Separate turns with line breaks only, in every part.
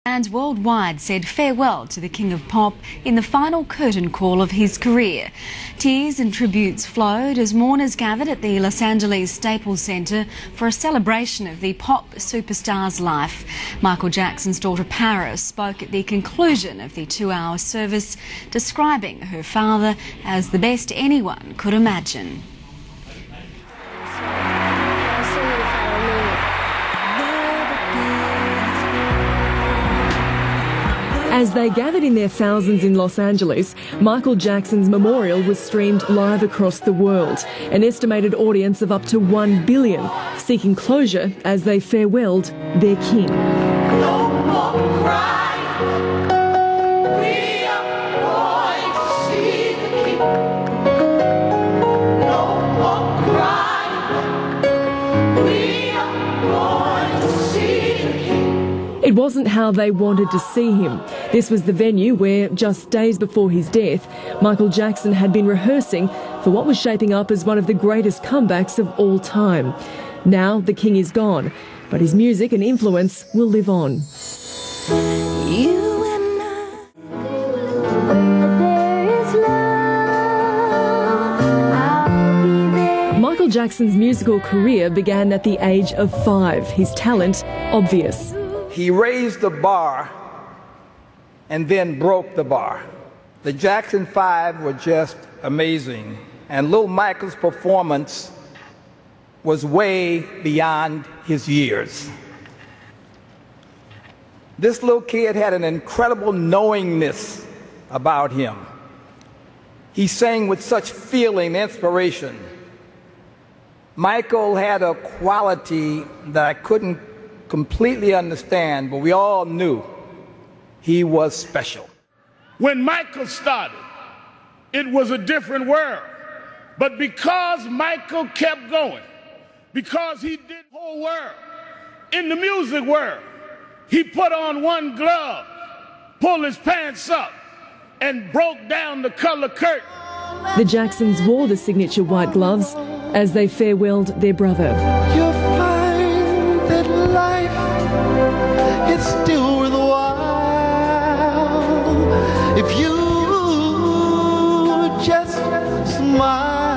Fans worldwide said farewell to the King of Pop in the final curtain call of his career. Tears and tributes flowed as mourners gathered at the Los Angeles Staples Center for a celebration of the pop superstar's life. Michael Jackson's daughter Paris spoke at the conclusion of the 2-hour service, describing her father as the best anyone could imagine.
As they gathered in their thousands in Los Angeles, Michael Jackson's memorial was streamed live across the world. An estimated audience of up to 1 billion, seeking closure as they farewelled their king.
No more crying. We are going to see the king. No more crying. We are going to see the king.
It wasn't how they wanted to see him. This was the venue where, just days before his death, Michael Jackson had been rehearsing for what was shaping up as one of the greatest comebacks of all time. Now the king is gone, but his music and influence will live on. Michael Jackson's musical career began at the age of 5, his talent obvious.
He raised the bar and then broke the bar. The Jackson 5 were just amazing, and Little Michael's performance was way beyond his years. This little kid had an incredible knowingness about him. He sang with such feeling and inspiration. Michael had a quality that I couldn't completely understand, but we all knew he was special.
When Michael started, it was a different world. But because Michael kept going, because he did the whole world, in the music world, he put on one glove, pulled his pants up, and broke down the color curtain.
The Jacksons wore the signature white gloves as they farewelled their brother.
You'll find that life is still worthwhile if you just smile.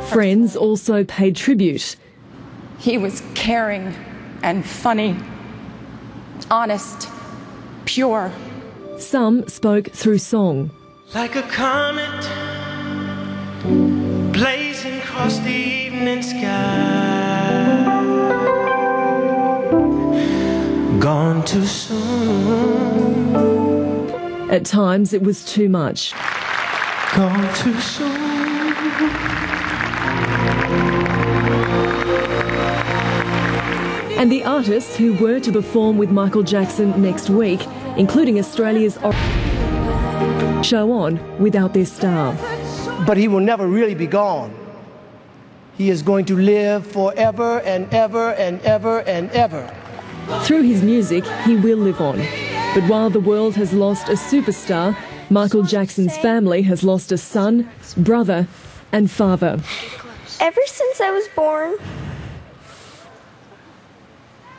Friends also paid tribute.
He was caring and funny, honest, pure.
Some spoke through song.
Like a comet blazing across the evening sky, gone too soon.
At times it was too much.
Gone too soon.
And the artists who were to perform with Michael Jackson next week, including Australia's show on without their star.
But he will never really be gone. He is going to live forever and ever and ever and ever.
Through his music, he will live on. But while the world has lost a superstar, Michael Jackson's family has lost a son, brother, and father.
Ever since I was born,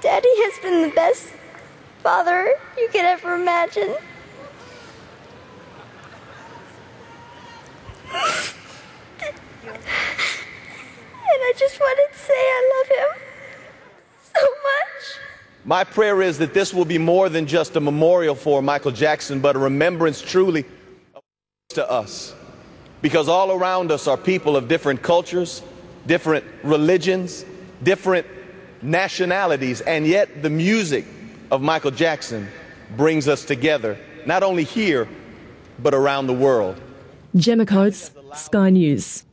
Daddy has been the best father you could ever imagine. And I just wanted to say I love him so much.
My prayer is that this will be more than just a memorial for Michael Jackson, but a remembrance truly to us. Because all around us are people of different cultures, different religions, different nationalities, and yet the music of Michael Jackson brings us together, not only here, but around the world.
Gemma Coates, Sky News.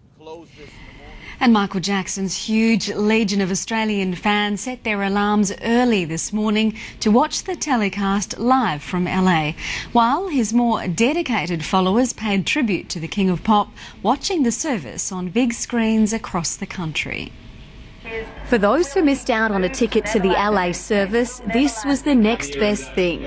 And Michael Jackson's huge legion of Australian fans set their alarms early this morning to watch the telecast live from LA, while his more dedicated followers paid tribute to the King of Pop, watching the service on big screens across the country.
For those who missed out on a ticket to the LA service, this was the next best thing.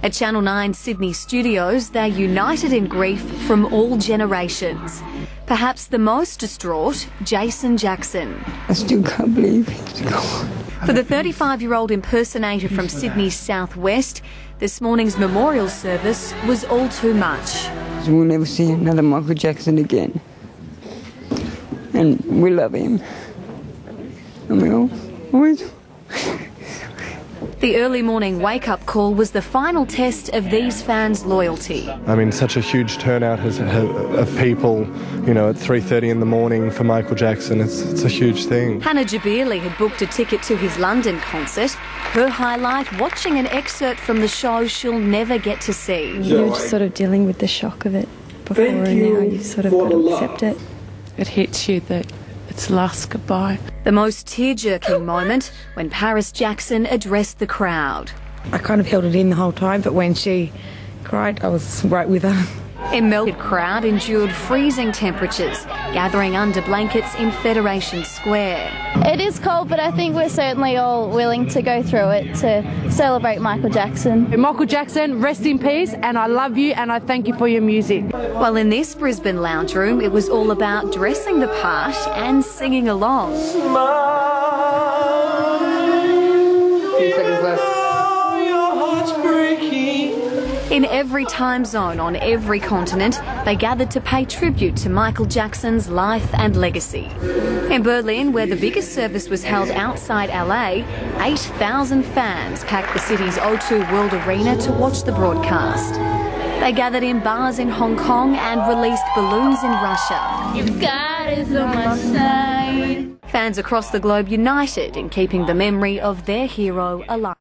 At Channel 9 Sydney studios, they're united in grief from all generations. Perhaps the most distraught, Jason Jackson.
I still can't believe he's gone.
For the 35-year-old impersonator from Sydney's southwest, this morning's memorial service was all too much.
We'll never see another Michael Jackson again. And we love him. And we always...
The early morning wake-up call was the final test of these fans' loyalty.
I mean, such a huge turnout of people, you know, at 3:30 in the morning for Michael Jackson. It's a huge thing.
Hannah Jabili had booked a ticket to his London concert. Her highlight, watching an excerpt from the show she'll never get to see.
You're just sort of dealing with the shock of it before, and now you sort of got to accept it.
It hits you that it's last goodbye.
The most tear-jerking moment when Paris Jackson addressed the crowd.
I kind of held it in the whole time, but when she cried, I was right with her.
In Melbourne, the crowd endured freezing temperatures, gathering under blankets in Federation Square.
It is cold, but I think we're certainly all willing to go through it to celebrate Michael Jackson.
Michael Jackson, rest in peace, and I love you and I thank you for your music.
Well, in this Brisbane lounge room, it was all about dressing the part and singing along.
2 seconds left.
In every time zone on every continent, they gathered to pay tribute to Michael Jackson's life and legacy. In Berlin, where the biggest service was held outside LA, 8,000 fans packed the city's O2 World Arena to watch the broadcast. They gathered in bars in Hong Kong and released balloons in Russia.
If God is on my side.
Fans across the globe united in keeping the memory of their hero alive.